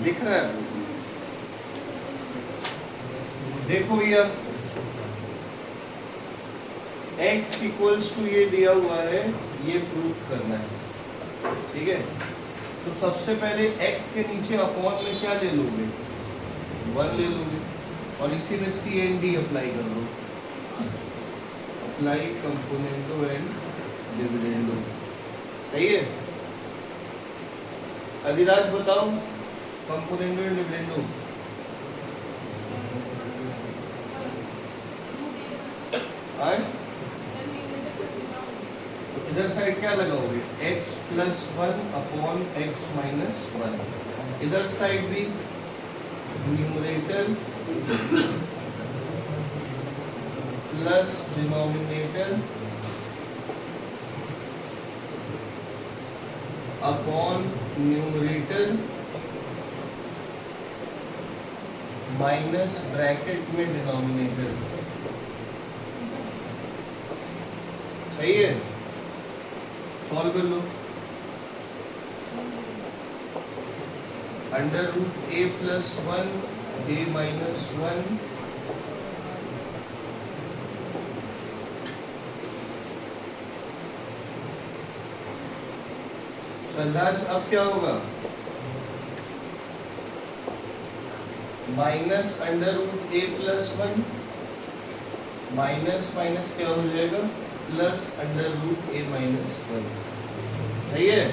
दिख रहा है? देखो भैया, x इक्वल्स टू ये दिया हुआ है, ये प्रूफ करना है, ठीक है। तो सबसे पहले x के नीचे अपॉन में क्या ले लोगे, 1 ले लोगे, और इसी में सी एंड डी अप्लाई कर दो, अप्लाई कंपोनेंटो एंड डिविडेंडो। सही है? अधिराज बताओ, कंपोनेंटो एंड डिविडेंडो। तो इधर साइड क्या लगाओगे, x plus 1 upon x minus 1। इधर साइड भी numerator plus denominator upon numerator minus bracket में डिनोमिनेटर। सही है? सॉल्व कर लो। Under root a plus 1 a minus 1 संदाज अब क्या होगा, minus under root a plus 1 minus minus क्या हो जाएगा, plus under root a minus 1। सही है?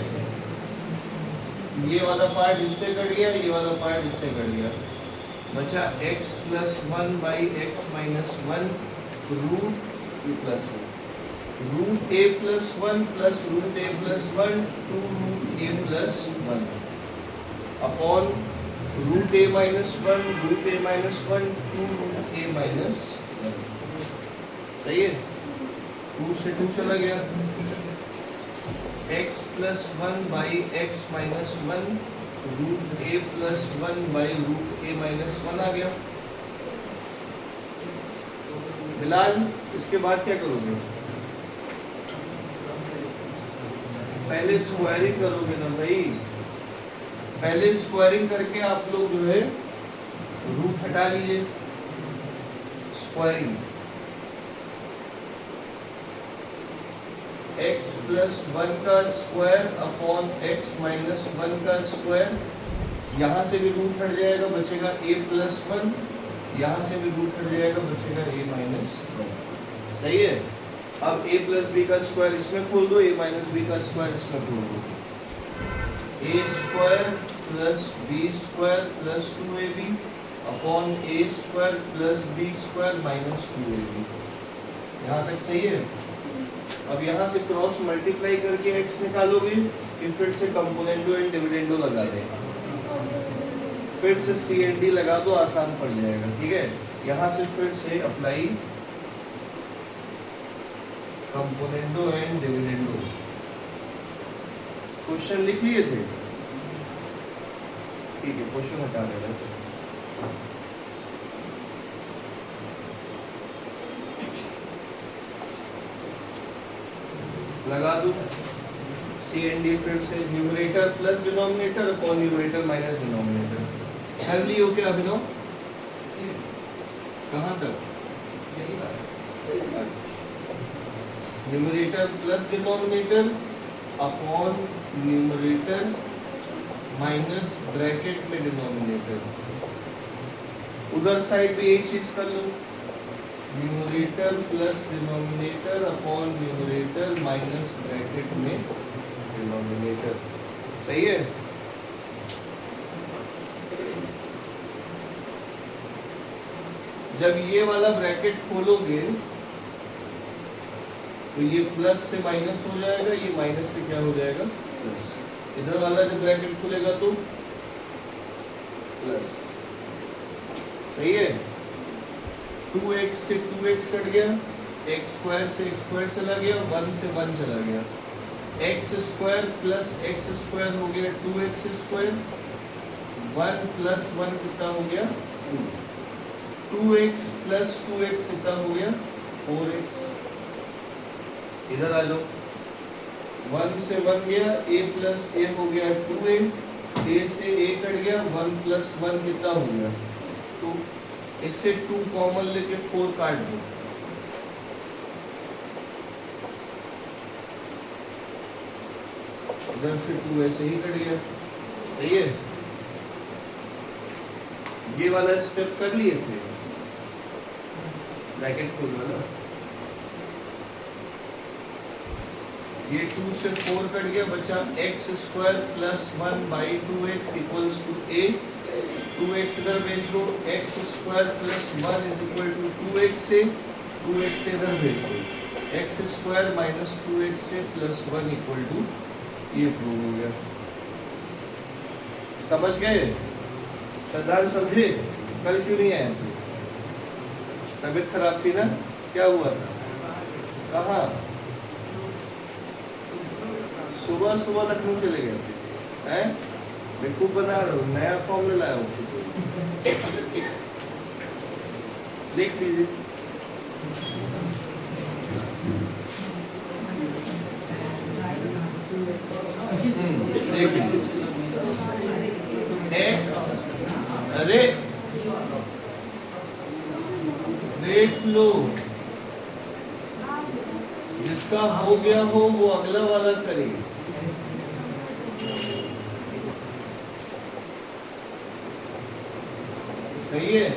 ये वाला पार्ट इससे कट गया, ये वाला पार्ट इससे कट गया, बचा x plus 1 by x minus 1 root plus root a plus 1 plus root a plus 1 two root a plus 1 upon root a minus 1 root a minus 1 two root a minus 1। सही है? 2 से 2 चला गया, x plus 1 by x minus 1 root a plus 1 by root a minus 1 आ गया। बिलाल, इसके बाद क्या करोगे, पहले स्क्वायरिंग करोगे ना भाई, पहले स्क्वायरिंग करके आप लोग जो है रूट हटा लीजिए, स्क्वायरिंग x प्लस 1 का स्क्वायर अपॉन x माइनस 1 का स्क्वायर, यहाँ से भी रूट हट जाएगा, बचेगा a प्लस 1, यहाँ से भी रूट हट जाएगा, बचेगा a माइनस 1। सही है? अब a प्लस b का स्क्वायर इसमें खोल दो, a माइनस b का स्क्वायर इसमें खोल दो, a square plus b square plus 2ab upon a square plus b square minus 2ab। यहाँ तक सही है? अब यहाँ से क्रॉस मल्टीप्लाई करके x निकालोगे, फिर से कंपोनेंटो एंड डिविडेंडो लगा देगा, फिर से सी एंड डी लगा दो, आसान पड़ जाएगा। ठीक है? यहाँ से फिर से अप्लाई कंपोनेंटो एंड डिविडेंडो। क्वेश्चन लिख लिए थे? ठीक है, क्वेश्चन हटा देना। लगा दो सी एंड डी, फिर से numerator plus denominator upon numerator minus denominator. कर लियो क्या अभिनव? कहाँ तक? Numerator plus denominator upon numerator minus bracket में डिनोमिनेटर। उधर साइड भी एक चीज कर लो, numerator plus denominator upon numerator minus bracket में डिनोमिनेटर। सही है? जब ये वाला ब्रैकेट खोलोगे तो ये प्लस से माइनस हो जाएगा, ये माइनस से क्या हो जाएगा, प्लस। इधर वाला जब ब्रैकेट खुलेगा तो प्लस। सही है? 2x से 2x कट गया, x स्क्वायर से x स्क्वायर चला गया, 1 से 1 चला गया, x square plus x square हो गया 2x स्क्वायर, 1 प्लस 1 कितना हो गया 2, 2x प्लस 2x कितना हो गया 4x। इधर आ जाओ, 1 से 1 गया, a प्लस a हो गया 2a, ए से ए कट गया, 1 प्लस 1 कितना हो गया 2, इससे 2 कॉमन लेके 4 काट दो, इधर से 2 ऐसे ही कट गया। सही है, ये वाला स्टेप कर लिए थे, ब्रैकेट खोल वाला, ये 2 से 4 कट गया, बचा x square plus 1 by 2x equals to a, 2x इधर भेज दो, x square plus 1 is equal to 2x से 2x से इधर भेज दो, x स्क्वायर माइनस 2x से प्लस 1 इक्वल टू, ये प्रूव हो गया। समझ गए? सरदार समझे? कल क्यों नहीं आए थे? तबीयत खराब थी ना, क्या हुआ था? कहाँ? सुबह सुबह लखनऊ चले गए थे, हैं? बेवकूफ बना रहे हो, नया फॉर्म में लाया हो, देख लीजिए। देख लीजिए, x, अरे देख लो, जिसका हो गया हो वो अगला वाला करेगा। सही है,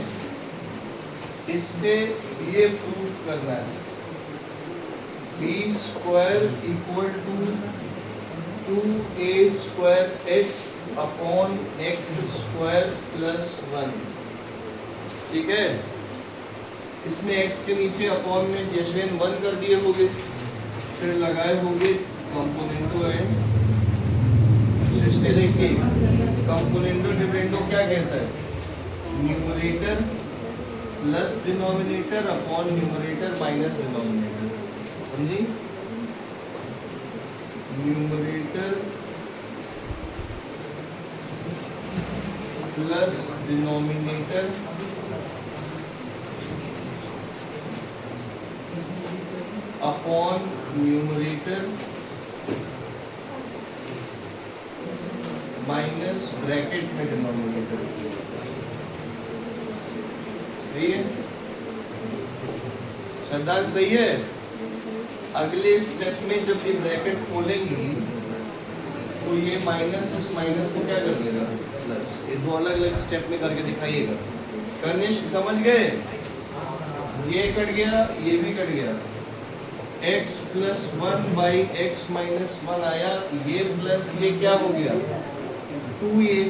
इससे ये प्रूफ करना है, b square equal to 2a square x upon x square plus 1। ठीक है, इसमें x के नीचे अपॉन में जैसे 1 कर दिए होंगे, फिर लगाए होंगे कंपोनेंटो एंड सिस्टम के कंपोनेंटो डिपेंडो क्या कहता है, numerator plus denominator upon numerator minus denominator. समझी? Numerator plus denominator upon numerator minus bracket में डिनोमिनेटर। सही है? सिद्धांत सही है। अगले स्टेप में जब ये ब्रैकेट खोलेंगी तो ये माइनस इस माइनस को क्या कर देगा, प्लस। ये दो अलग अलग स्टेप में करके दिखाइएगा। कनिष्क समझ गए? ये कट गया, ये भी कट गया, x plus 1 by x minus 1 आया, ये प्लस ये क्या हो गया 2a,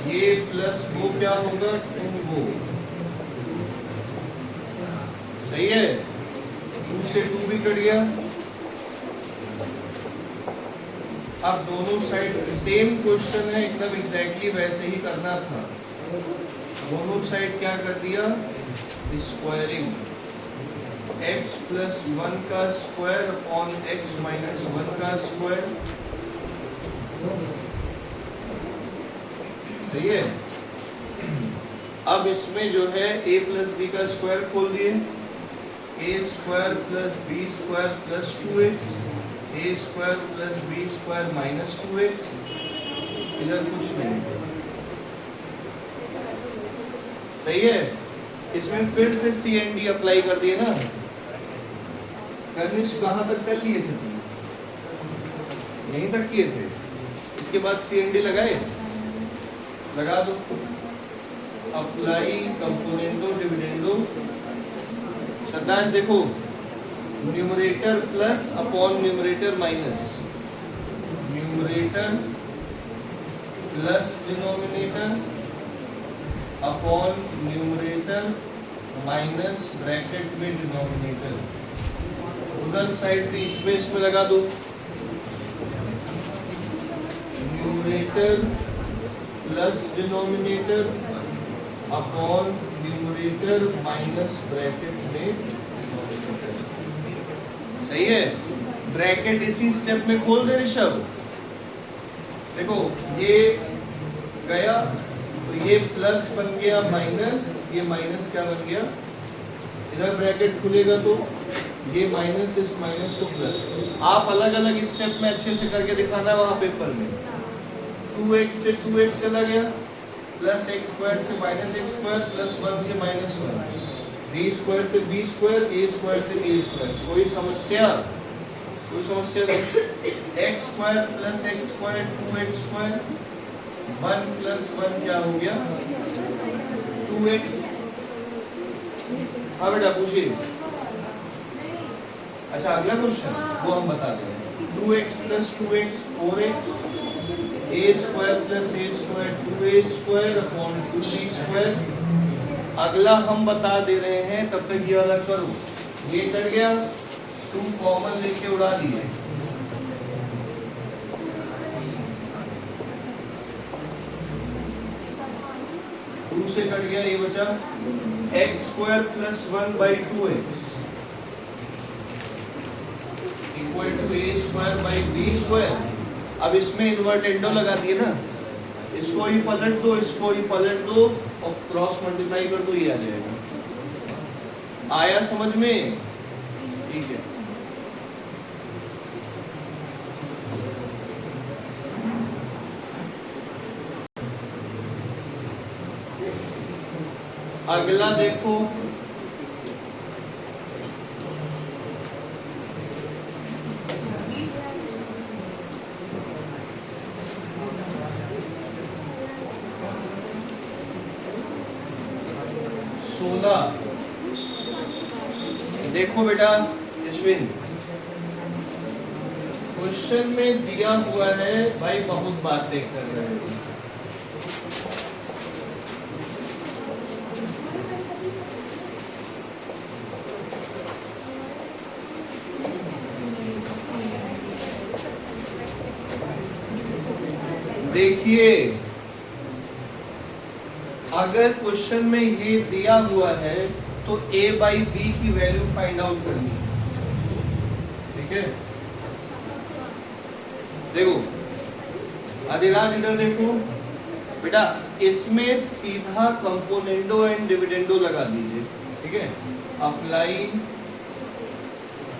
ये प्लस वो क्या होगा 2वो। सही है? 2 से 2 भी कट गया। अब दोनों साइड सेम क्वेश्चन है, एकदम एग्जैक्टली वैसे ही करना था। दोनों साइड क्या कर दिया, स्क्वायरिंग, x प्लस 1 का स्क्वायर अपॉन x माइनस 1 का स्क्वायर। सही है? अब इसमें जो है a प्लस बी का स्क्वायर खोल दिए, a square plus b square plus 2x, a square plus b square minus 2x, इधर कुछ नहीं। सही है? इसमें फिर से सी एंड डी अप्लाई कर दिए ना। कनिष्क कहाँ तक कर लिए थे तुम? यहीं तक किए थे। इसके बाद सी एंड डी लगाए, लगा दो। अप्लाई कंपोनेंटो डिविडेंडो। शब्दांश देखो, numerator plus upon numerator minus, numerator plus denominator upon numerator minus bracket में डिनोमिनेटर। उधर साइड पे स्पेस में लगा दो, numerator plus denominator upon numerator minus bracket में डिनोमिनेटर। सही है? ब्रैकेट इसी स्टेप में खोल दे ऋषभ। देखो ये गया तो ये प्लस बन गया माइनस, ये माइनस क्या बन गया, इधर ब्रैकेट खुलेगा तो ये माइनस इस माइनस को प्लस। आप अलग अलग स्टेप में अच्छे से करके दिखाना वहाँ पेपर में। 2x से 2x चला गया, प्लस एक्स स्क्वायर से माइनस एक्स स्क्वायर, प्लस 1 से माइनस 1, बी स्क्वायर से बी स्क्वायर, ए स्क्वायर से ए स्क्वायर। कोई समस्या? कोई समस्या नहीं। X square plus x square 2x square, 1 plus 1 क्या हो गया 2x। हाँ बेटा पूछिए। अच्छा अगला क्वेश्चन वो हम बता दें। 2x plus 2x 4x, A square plus A square 2a square upon 2b square. अगला हम बता दे रहे हैं, तब तक ये वाला करो। ये कट गया, 2 कॉमन लेके उड़ा दिए। टू से कट गया, ये बचा x square plus 1/2x equal to a square by b square. अब इसमें इन्वर्टेंडो लगा दिए ना, इसको ही पलट दो, इसको ही पलट दो और क्रॉस मल्टीप्लाई कर दो, ये आ जाएगा। आया समझ में? ठीक है। अगला देखो, देखो बेटा यशविन, क्वेश्चन में दिया हुआ है भाई, बहुत बातें कर रहे हैं। देखिए अगर क्वेश्चन में ये दिया हुआ है तो a बाई बी की वैल्यू फाइंड आउट करनी है, ठीक है। देखो अधिराज इधर देखो बेटा, इसमें सीधा कंपोनेंडो एंड डिविडेंडो लगा दीजिए, ठीक है। अप्लाई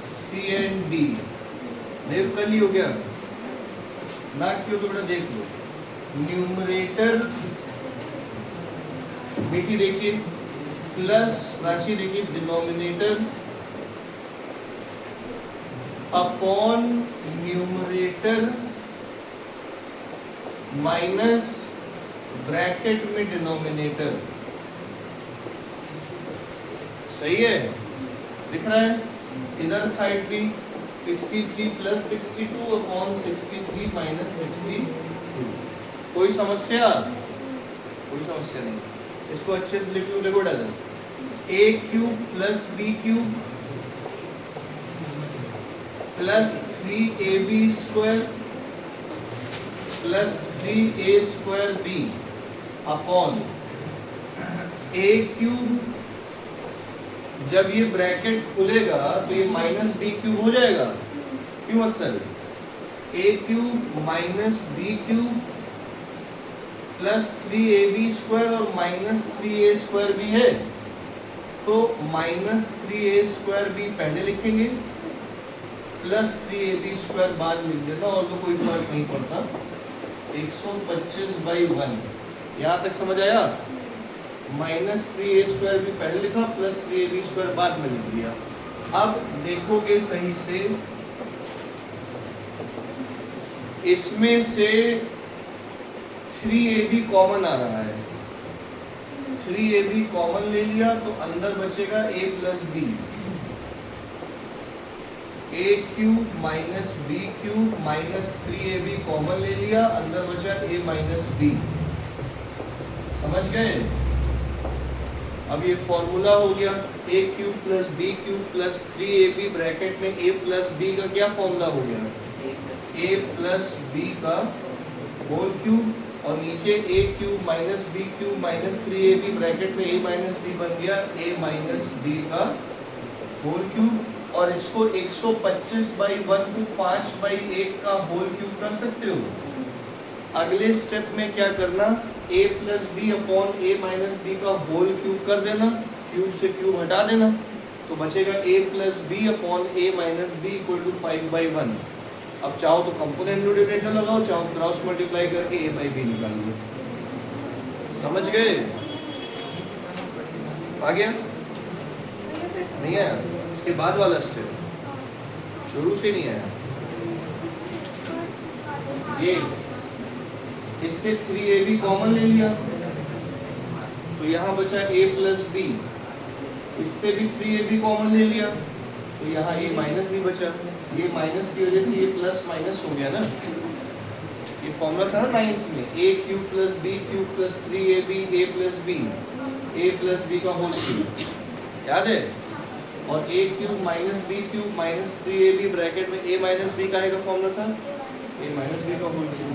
सी एंड डी, देव कर ली हो गया ना, क्यों तो बेटा देख लो। न्यूमरेटर बेटी देखिए प्लस राशि देखिए denominator upon numerator minus bracket में डिनोमिनेटर। सही है, दिख रहा है? इधर साइड भी 63 प्लस 62 अपॉन 63 माइनस 62। कोई समस्या? कोई समस्या नहीं। इसको अच्छे से लिख लो, देखो डजन a cube plus B cube plus 3ab square plus 3a square b upon a cube. जब ये ब्रैकेट खुलेगा तो ये माइनस बी क्यूब हो जाएगा, क्यों अक्सर? a cube minus b cube plus 3ab square और माइनस 3a स्क्वायर भी है, तो माइनस 3a स्क्वायर भी पहले लिखेंगे, प्लस 3ab स्क्वायर बाद लिख देना, और तो कोई फर्क नहीं पड़ता। 125/1, यहाँ तक समझ आया? माइनस 3a स्क्वायर भी पहले लिखा, प्लस 3ab स्क्वायर बाद में लिख दिया। अब देखोगे सही से, इसमें से 3ab कॉमन आ रहा है, 3ab कॉमन ले लिया तो अंदर बचेगा a plus b. a cube minus b cube minus 3ab common ले लिया, अंदर बचा a माइनस बी। समझ गए? अब ये फॉर्मूला हो गया, a cube plus B cube plus 3ab bracket में a प्लस बी का क्या फॉर्मूला हो गया? a प्लस बी का होल क्यूब, और नीचे a cube minus b cube minus 3ab bracket में a माइनस बी बन गया a माइनस बी का होल क्यूब। और इसको 125/1 को 5/1 का होल क्यूब कर सकते हो। अगले स्टेप में क्या करना, a plus B upon a minus B का होल क्यूब कर देना, क्यूब से क्यूब हटा देना, तो बचेगा a plus B upon a minus B equal to 5/1। अब चाहो तो कंपोनेंट डिविडेंड लगाओ, चाहो क्रॉस मल्टीप्लाई करके a बाई बी निकाल लो। समझ गए? आ गया? नहीं आया? इसके बाद वाला स्टेप शुरू से नहीं आया। ये इससे 3ab कॉमन ले लिया तो यहाँ बचा a प्लस बी, इससे भी 3ab कॉमन ले लिया तो यहाँ a माइनस भी बचा। ये माइनस की वजह से ये प्लस माइनस हो गया ना। ये फॉर्मूला था 9th में, a cube plus B cube plus 3ab a plus B का होल क्यूब, याद है? और a cube minus 3ab bracket में a माइनस बी का फॉर्मूला था, a माइनस बी का होल क्यूब।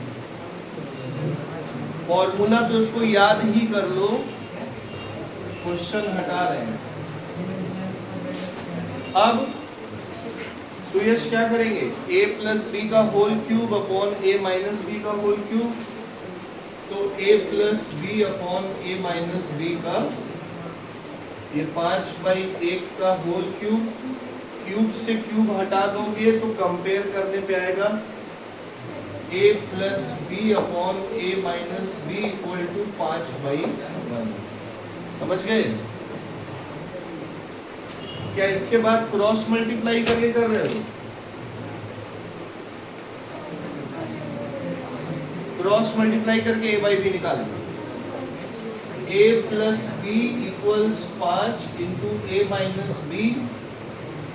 फॉर्मूला तो उसको याद ही कर लो, क्वेश्चन हटा रहे हैं। अब सुयश क्या करेंगे? a प्लस बी का whole cube upon a minus B का होल क्यूब, तो a plus B upon a minus B का ये 5/1 का होल क्यूब। क्यूब से क्यूब हटा दोगे तो कंपेयर करने पे आएगा a plus B upon a minus B equal to 5/1। समझ गए? क्या इसके बाद क्रॉस मल्टीप्लाई करके कर रहे हो? क्रॉस मल्टीप्लाई करके a बाई बी निकाल लो। a plus B equals 5 into a minus B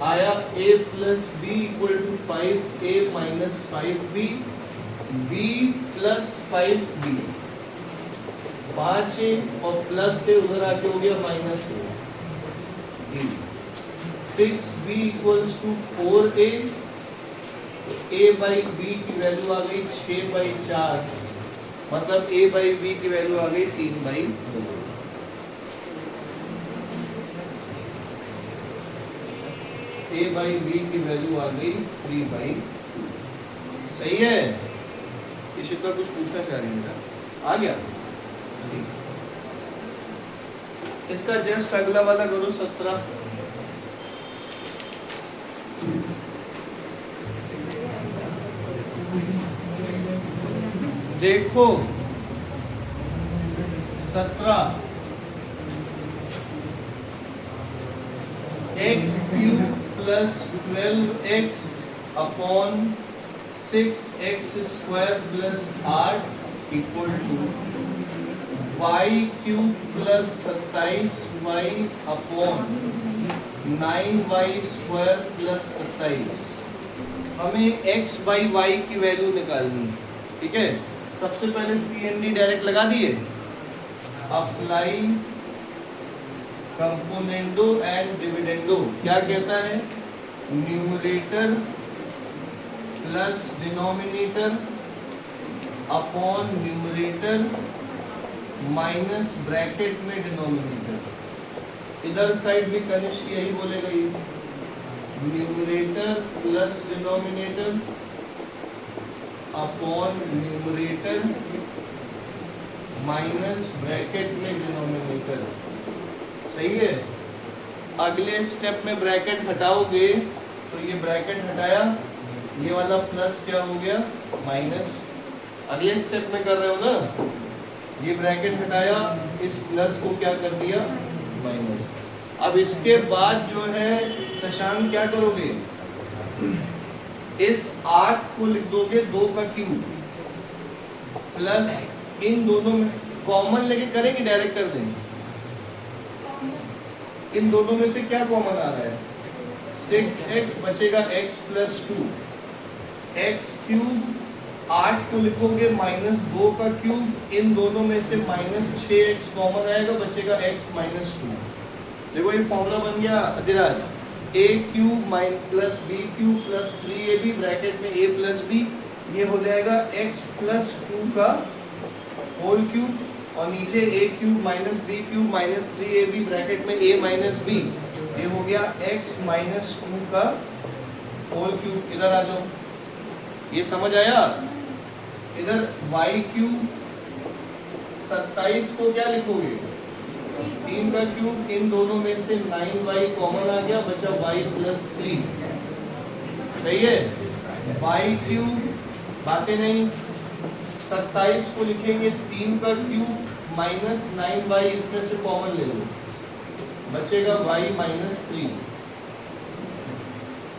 आया a plus B equal to 5a minus 5b, b plus 5b, 5a और प्लस से उधर आके हो गया minus a, 6b equals to 4a, तो a बाई बी की वैल्यू आ गई 6/4, मतलब a बाई बी की वैल्यू आ गई 3/2। a बाई बी की वैल्यू आ गई 3/2। सही है? इसी का कुछ पूछना चाह रही है? आ गया? इसका जस्ट अगला वाला करो 17। देखो 17 x cube plus 12x upon 6x square plus 8 equal to y cube plus 27y upon 9y square plus 27। हमें x बाई y की वैल्यू निकालनी है, ठीक है? सबसे पहले CND डायरेक्ट लगा दिए। Apply componendo and dividendo. क्या कहता है? Numerator plus denominator upon numerator minus bracket में डिनोमिनेटर। इधर साइड भी कनिष्क यही बोलेगा, ये numerator plus denominator upon numerator minus bracket में डिनोमिनेटर। सही है? अगले स्टेप में ब्रैकेट हटाओगे तो ये ब्रैकेट हटाया, ये वाला प्लस क्या हो गया? माइनस। अगले स्टेप में कर रहे हो ना, ये ब्रैकेट हटाया, इस प्लस को क्या कर दिया? माइनस। अब इसके बाद जो है शशांक क्या करोगे? इस 8 को लिख दोगे 2 का क्यूब प्लस इन दोनों में कॉमन लेके करेंगे, डायरेक्ट कर देंगे। इन दोनों में से क्या कॉमन आ रहा है? 6x बचेगा x प्लस 2, x क्यूब 8 को लिखोगे माइनस 2 का क्यूब, इन दोनों में से माइनस 6x कॉमन आएगा, बचेगा x माइनस 2। देखो ये फॉर्मूला बन गया Adhiraj, a cube plus b cube plus 3ab bracket में a प्लस b, ये हो जाएगा x प्लस 2 का होल क्यूब और नीचे a cube minus b cube minus 3ab bracket में a माइनस b, ये हो गया x माइनस 2 का होल क्यूब। इधर आ जाओ, ये समझ आया? इधर y क्यूब 27 को क्या लिखोगे? 3 का क्यूब, इन दोनों में से 9y कॉमन आ गया, बचा y प्लस 3। सही है, y क्यूब बातें नहीं, 27 को लिखेंगे 3 का क्यूब माइनस 9y, इसमें से कॉमन ले लो, बचेगा y माइनस 3।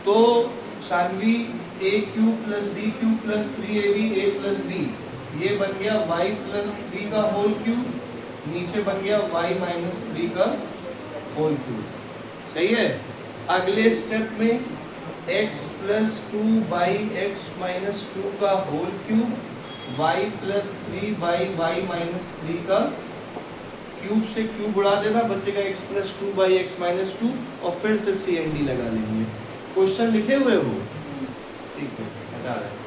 तो Shanvi a cube plus b cube plus 3ab a plus b, ये बन गया y प्लस 3 का होल क्यूब, नीचे बन गया y माइनस 3 का होल क्यूब। सही है, अगले स्टेप में x plus 2 by x minus 2 का whole cube, y plus 3 by y minus 3 का क्यूब से क्यूब उड़ा देना, बचेगा x plus 2 by x minus 2, और फिर से CMD लगा लेंगे। क्वेश्चन लिखे हुए हो, ठीक है, बता रहे हैं।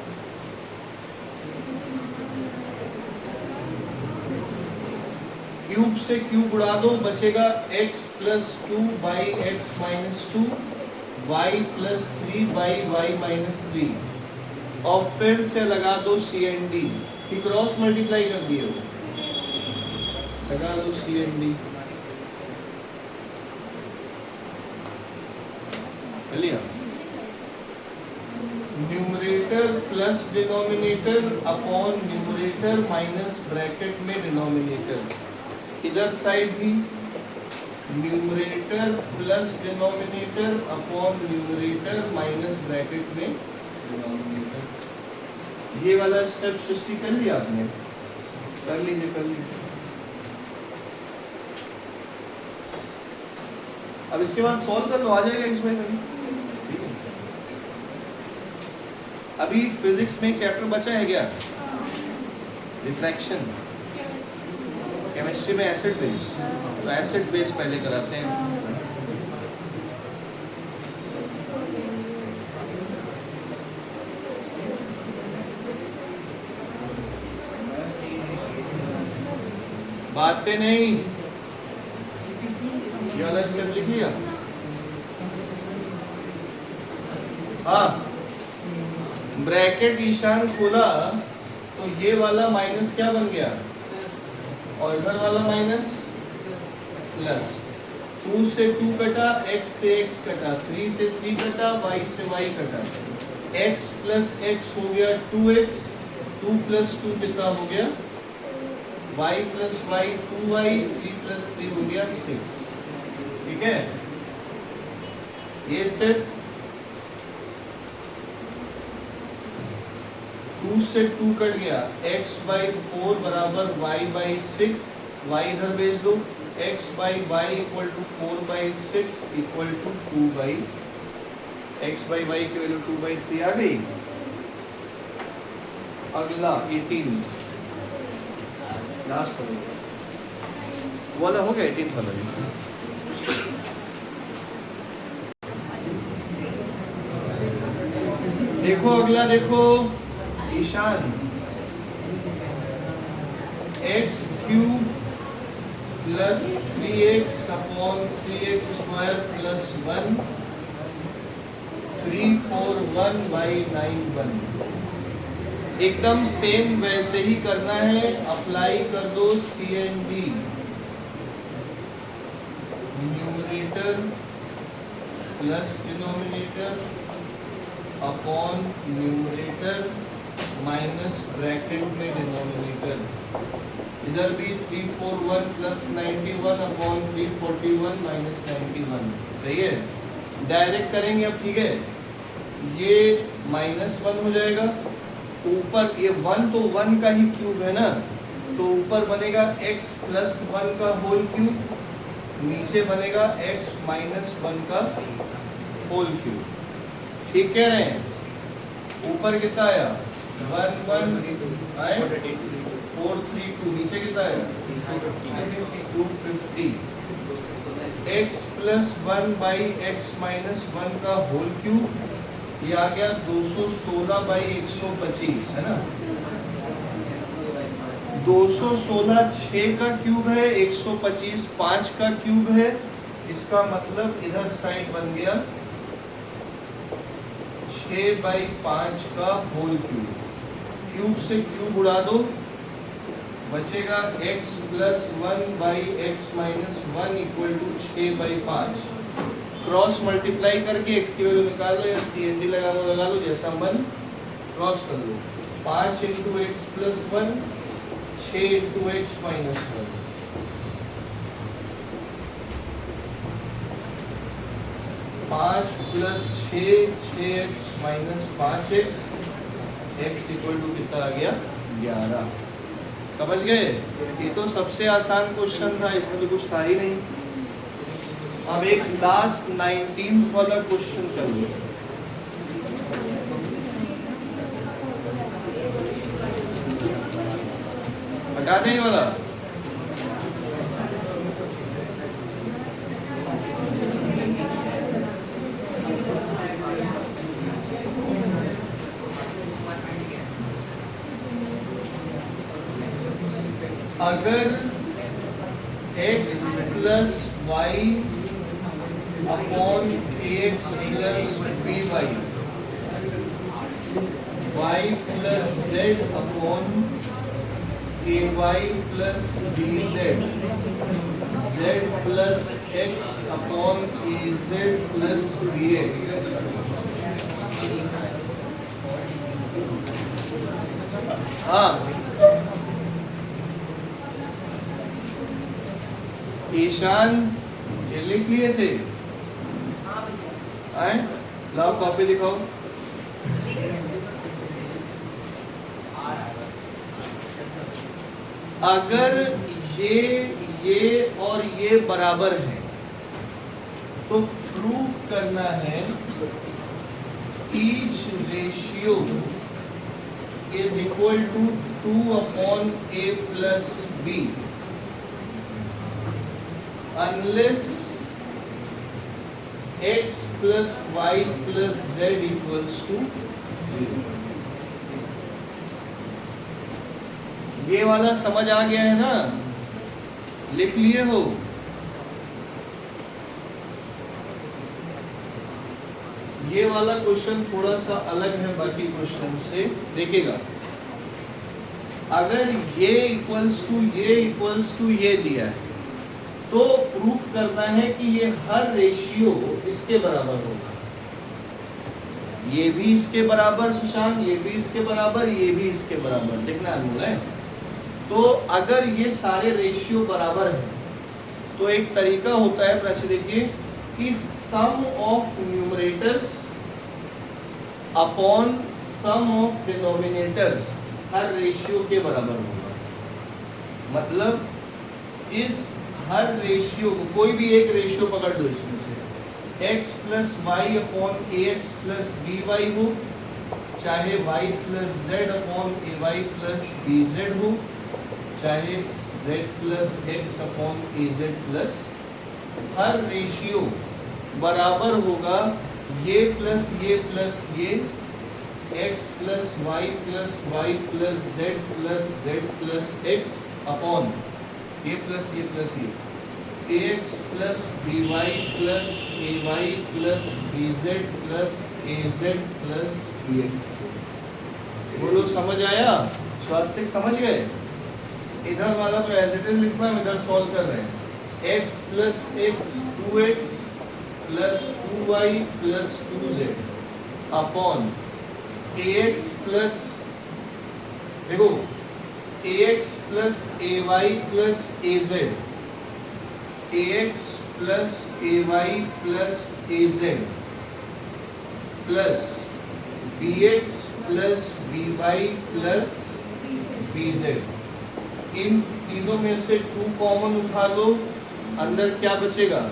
क्यूब से क्यूब उड़ा दो, बचेगा x plus 2 by x minus 2, y plus 3 by y minus 3, और फिर से लगा दो CND, क्रॉस मल्टीप्लाई कर दिए हो, लगा दो CND। चलिए, numerator plus denominator upon numerator minus bracket में डिनोमिनेटर, इधर साइड भी numerator plus denominator upon numerator minus bracket में डिनोमिनेटर। ये वाला स्टेप सृष्टि कर लिया आपने, कर लीजिए कर लीजिए। अब इसके बाद सॉल्व कर लो, आ जाएगा इसमें कभी। अभी फिजिक्स में एक चैप्टर बचा है क्या, रिफ्रैक्शन, केमिस्ट्री में एसिड बेस, तो एसिड बेस पहले कराते हैं। बातें नहीं, ये वाला स्टेप लिख लिया। हाँ, ब्रैकेट ईशान खोला तो ये वाला माइनस क्या बन गया, और इधर वाला माइनस प्लस। 2 से 2 कटा, x से x कटा, 3 से 3 कटा, y से y कटा, x प्लस x हो गया 2x, 2 प्लस 2 कितना हो गया, y plus y 2y, 3 plus 3 हो गया 6। ठीक है, ये स्टेप। 2 से 2 कट गया, x बाई 4 बराबर y बाई 6, y इधर भेज दो, x by y equal to 4 by 6 equal to 2 by x by y की वैल्यू 2 बाई 3 आ गई। अगला 18 लास्ट वाला हो गया, 18 वाला भी। देखो अगला, देखो Ishaan, X cube plus 3x upon 3x square plus 1, 341 by 91। एकदम सेम वैसे ही करना है, अप्लाई कर दो CND, numerator plus denominator upon numerator minus bracket में डिनोमिनेटर, इधर भी 341 प्लस 91 अपॉन 341 माइनस 91। सही है, डायरेक्ट करेंगे अब। ठीक है, ये -1 हो जाएगा, ऊपर ये 1 तो 1 का ही क्यूब है ना, तो ऊपर बनेगा x प्लस 1 का होल क्यूब, नीचे बनेगा x माइनस 1 का होल क्यूब। ठीक कह रहे हैं, ऊपर कितना आया 1 1 आए 432, नीचे कितना आया 250, x plus 1 by x minus 1 का होल क्यूब, ये आ गया 216 बाई 125, है ना। 216 6 का क्यूब है, 125 5 का क्यूब है, इसका मतलब इधर साइड बन गया 6 बाई 5 का होल क्यूब। क्यूब से क्यूब उड़ा दो, बचेगा x plus 1/x-1 equal to 6/5। Cross multiply करके x की वैल्यू निकाल लो या CND लगा लो जैसा मन क्रॉस कर लो। 5 × x plus 1, 6 × x-1। 5 plus 6x-5x, x equal to कितना आ गया 11। समझ गए? ये तो सबसे आसान क्वेश्चन था, इसमें तो कुछ था ही नहीं। अब एक लास्ट 19th वाला क्वेश्चन कर लो। बता दें वाला अगर x plus Y upon ax plus by, y plus z upon ay plus bz, z plus x upon az plus bx, हाँ ईशान ये लिख लिए थे? आए लाओ कॉपी दिखाओ। अगर ये और ये बराबर है तो प्रूफ करना है each ratio is equal to 2/a plus b unless x plus y plus z equals to 0। ये वाला समझ आ गया है ना? लिख लिए हो? ये वाला क्वेश्चन थोड़ा सा अलग है बाकी क्वेश्चन से, देखिएगा। अगर ये इक्वल्स टू ये दिया है तो प्रूफ करना है कि ये हर रेशियो इसके बराबर होगा। ये भी इसके बराबर सुशांत, ये भी इसके बराबर, ये भी इसके बराबर, देखना अनमोल है। तो अगर ये सारे रेशियो बराबर हैं तो एक तरीका होता है, प्रश्न देखिए, कि sum of numerators upon sum of denominators हर रेशियो के बराबर होगा। मतलब इस हर रेशियो को, कोई भी एक रेशियो पकड़ लो इसमें से, x plus Y upon A X plus B Y हो, चाहे y plus Z upon A Y plus B Z हो, चाहे z plus X upon A Z plus, हर रेशियो बराबर होगा ये प्लस ये x plus Y plus Z plus X upon ये प्लस ये ax plus by plus ay plus bz plus az plus bx। बोलो समझ आया? स्वास्तिक समझ गए? इधर वाला तो ऐसे ही लिखना है, इधर सॉल्व कर रहे हैं। x plus x 2x plus 2y plus 2z upon ax plus, देखो ax plus ay plus az, ax plus ay plus az plus bx plus by plus bz। इन तीनों में से 2 कॉमन उठा लो, अंदर क्या बचेगा?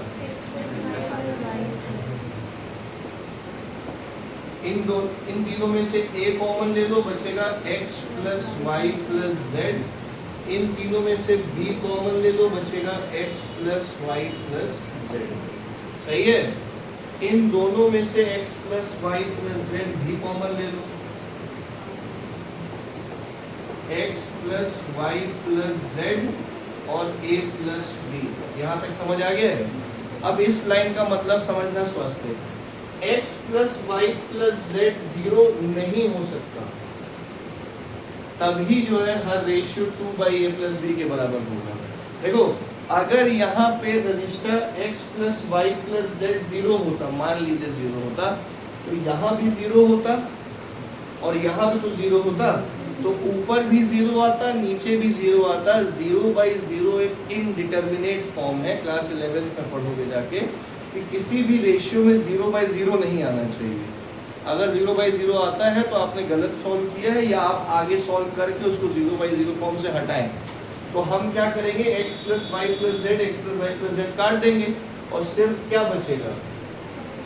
इन तीनों में से a कॉमन ले लो, बचेगा x plus Y plus Z. इन तीनों में से b कॉमन ले लो, बचेगा x plus Y plus Z. सही है? इन दोनों में से x plus Y plus Z भी कॉमन ले लो, x plus Y plus Z और a प्लस b। यहाँ तक समझ आ गया है? अब इस लाइन का मतलब समझना स्वास्थ्य है। x plus Y plus Z 0 नहीं हो सकता। तभी जो है हर रेशियो 2/a प्लस बी के बराबर होगा। देखो अगर यहाँ पे register x plus Y plus Z 0 होता, मान लीजिए 0 होता, तो यहाँ भी 0 होता और यहाँ भी तो 0 होता, तो ऊपर भी 0 आता, नीचे भी 0 आता। 0/0 एक इनडिटर्मिनेट फॉर्म है, क्लास 11 में पढ़ोगे जाके कि किसी भी रेशियो में 0/0 नहीं आना चाहिए। अगर 0/0 आता है तो आपने गलत सॉल्व किया है, या आप आगे सॉल्व करके उसको 0/0 फॉर्म से हटाएं। तो हम क्या करेंगे, x plus Y plus Z, X plus Y plus Z काट देंगे और सिर्फ क्या बचेगा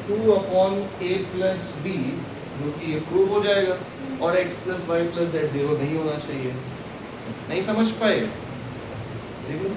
2/a प्लस बी, जो कि ये प्रूव हो जाएगा। और x plus Y plus Z 0 नहीं होना चाहिए। नहीं समझ पाए? ठीक है।